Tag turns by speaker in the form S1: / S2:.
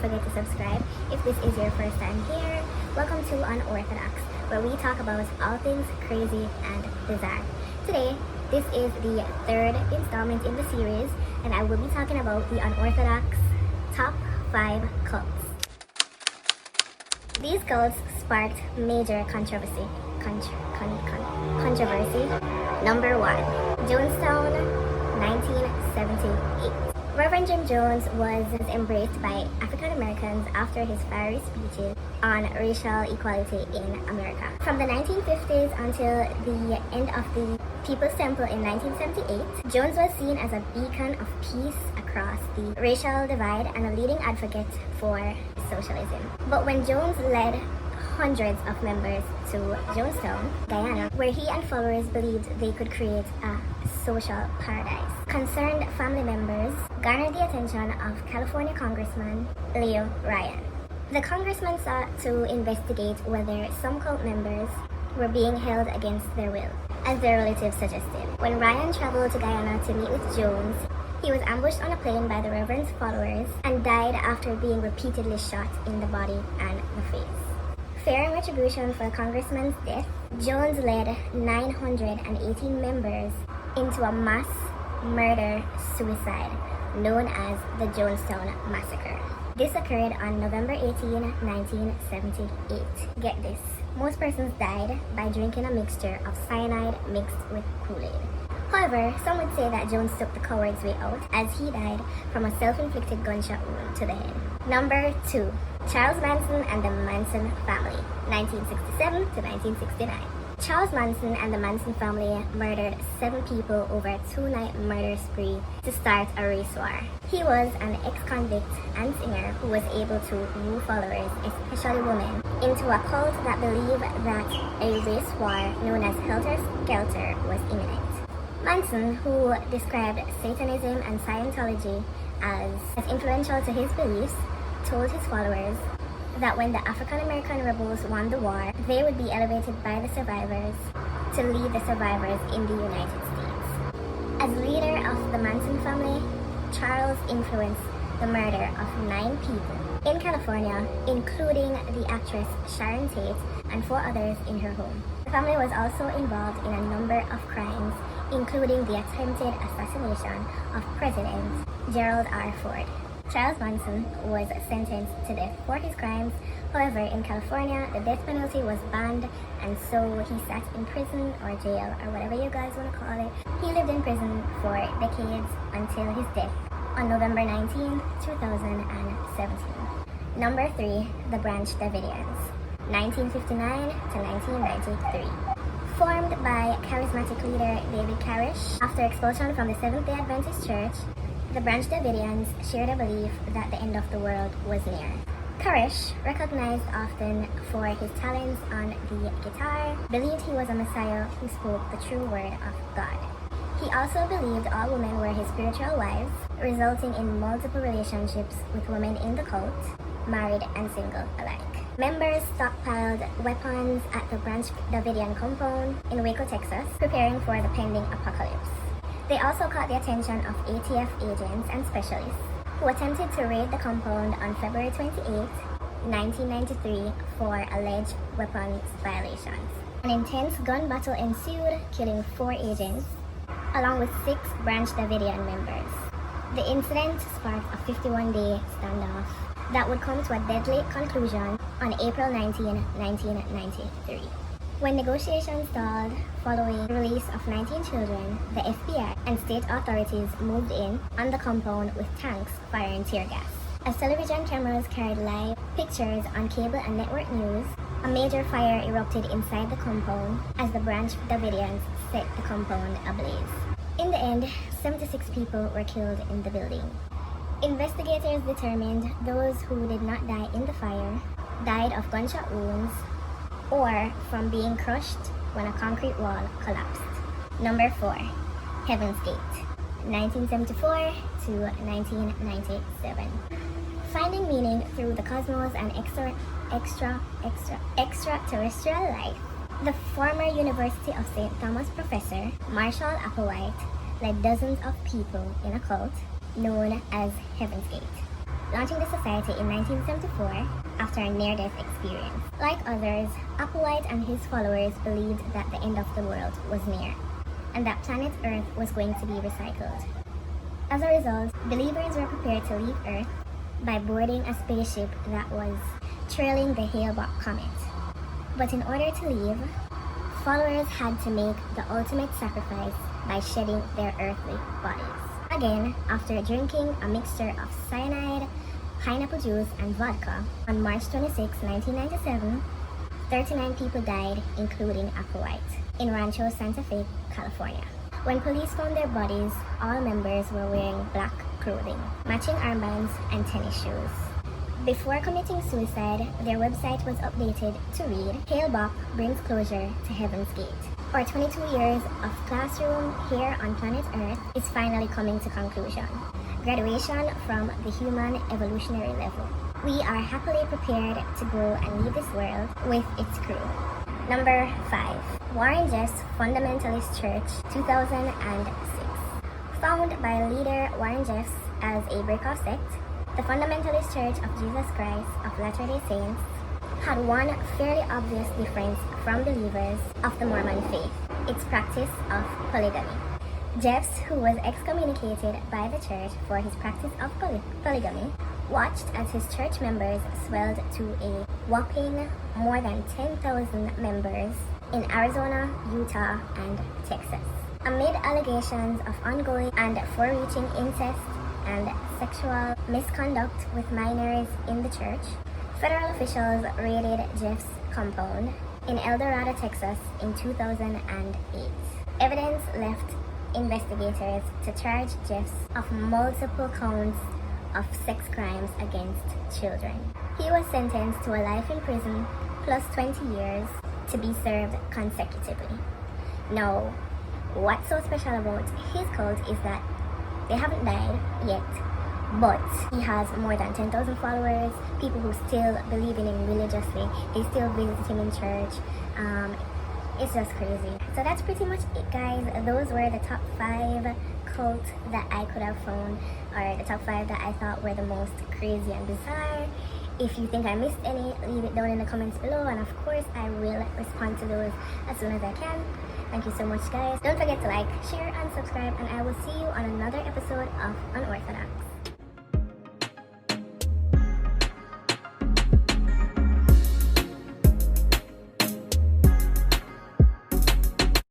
S1: forget to subscribe if this is your first time here. Welcome to Unorthodox, where we talk about all things crazy and bizarre. Today, this is the third installment in the series, and I will be talking about the unorthodox top 5 cults. These cults sparked major controversy. Number 1, Jonestown, 1978. Reverend Jim Jones was embraced by African Americans after his fiery speeches on racial equality in America. From the 1950s until the end of the People's Temple in 1978, Jones was seen as a beacon of peace across the racial divide and a leading advocate for socialism. But when Jones led hundreds of members to Jonestown, Guyana, where he and followers believed they could create a social paradise, concerned family members garnered the attention of California Congressman Leo Ryan. The congressman sought to investigate whether some cult members were being held against their will, as their relatives suggested. When Ryan traveled to Guyana to meet with Jones, he was ambushed on a plane by the Reverend's followers and died after being repeatedly shot in the body and the face. Fearing retribution for the congressman's death, Jones led 918 members into a mass murder-suicide known as the Jonestown Massacre. This occurred on November 18, 1978. Get this, most persons died by drinking a mixture of cyanide mixed with Kool-Aid. However, some would say that Jones took the coward's way out as he died from a self-inflicted gunshot wound to the head. Number 2, Charles Manson and the Manson family, 1967 to 1969. Charles Manson and the Manson family murdered 7 people over a 2-night murder spree to start a race war. He was an ex-convict and singer who was able to woo followers, especially women, into a cult that believed that a race war known as Helter Skelter was imminent. Manson, who described Satanism and Scientology as influential to his beliefs, told his followers that when the African American rebels won the war, they would be elevated by the survivors to lead the survivors in the United States. As leader of the Manson family, Charles influenced the murder of 9 people in California, including the actress Sharon Tate and 4 others in her home. The family was also involved in a number of crimes, including the attempted assassination of President Gerald R. Ford. Charles Manson was sentenced to death for his crimes. However, in California, the death penalty was banned, and so he sat in prison or jail or whatever you guys want to call it. He lived in prison for decades until his death on November 19, 2017. Number 3, the Branch Davidians, 1959 to 1993. Formed by charismatic leader David Koresh after expulsion from the Seventh-day Adventist Church, the Branch Davidians shared a belief that the end of the world was near. Koresh, recognized often for his talents on the guitar, believed he was a messiah who spoke the true word of God. He also believed all women were his spiritual wives, resulting in multiple relationships with women in the cult, married and single alike. Members stockpiled weapons at the Branch Davidian compound in Waco, Texas, preparing for the pending apocalypse. They also caught the attention of ATF agents and specialists who attempted to raid the compound on February 28, 1993 for alleged weapons violations. An intense gun battle ensued, killing 4 agents, along with 6 Branch Davidian members. The incident sparked a 51-day standoff that would come to a deadly conclusion on April 19, 1993. When negotiations stalled following the release of 19 children, the FBI and state authorities moved in on the compound with tanks firing tear gas. As television cameras carried live pictures on cable and network news, a major fire erupted inside the compound as the Branch Davidians set the compound ablaze. In the end, 76 people were killed in the building. Investigators determined those who did not die in the fire died of gunshot wounds or from being crushed when a concrete wall collapsed. Number 4, Heaven's Gate, 1974 to 1997. Finding meaning through the cosmos and extraterrestrial life, the former University of St. Thomas professor Marshall Applewhite led dozens of people in a cult known as Heaven's Gate. launching the society in 1974 after a near-death experience. Like others, Applewhite and his followers believed that the end of the world was near, and that planet Earth was going to be recycled. As a result, believers were prepared to leave Earth by boarding a spaceship that was trailing the Hale-Bopp comet. But in order to leave, followers had to make the ultimate sacrifice by shedding their earthly bodies. Again, after drinking a mixture of cyanide, pineapple juice, and vodka, on March 26, 1997, 39 people died, including Applewhite, in Rancho Santa Fe, California. When police found their bodies, all members were wearing black clothing, matching armbands, and tennis shoes. Before committing suicide, their website was updated to read, Hale-Bopp brings closure to Heaven's Gate. Our 22 years of classroom here on planet Earth is finally coming to conclusion. Graduation from the human evolutionary level. We are happily prepared to go and leave this world with its crew. Number 5. Warren Jeffs Fundamentalist Church, 2006. Founded by leader Warren Jeffs as a breakoff sect, the Fundamentalist Church of Jesus Christ of Latter-day Saints had one fairly obvious difference from believers of the Mormon faith, its practice of polygamy. Jeffs, who was excommunicated by the church for his practice of polygamy, watched as his church members swelled to a whopping more than 10,000 members in Arizona, Utah, and Texas. Amid allegations of ongoing and far-reaching incest and sexual misconduct with minors in the church, federal officials raided Jeffs' compound in El Dorado, Texas in 2008. Evidence left investigators to charge Jeffs of multiple counts of sex crimes against children. He was sentenced to a life in prison plus 20 years to be served consecutively. Now, what's so special about his cult is that they haven't died yet, but he has more than 10,000 followers, people who still believe in him religiously. They still visit him in church. It's just crazy. So that's pretty much it, guys. Those were the top 5 cults that I could have found, or the top 5 that I thought were the most crazy and bizarre. If you think I missed any, leave it down in the comments below, and of course I will respond to those as soon as I can. Thank you so much, guys. Don't forget to like, share, and subscribe, and I will see you on another episode of Unorthodox.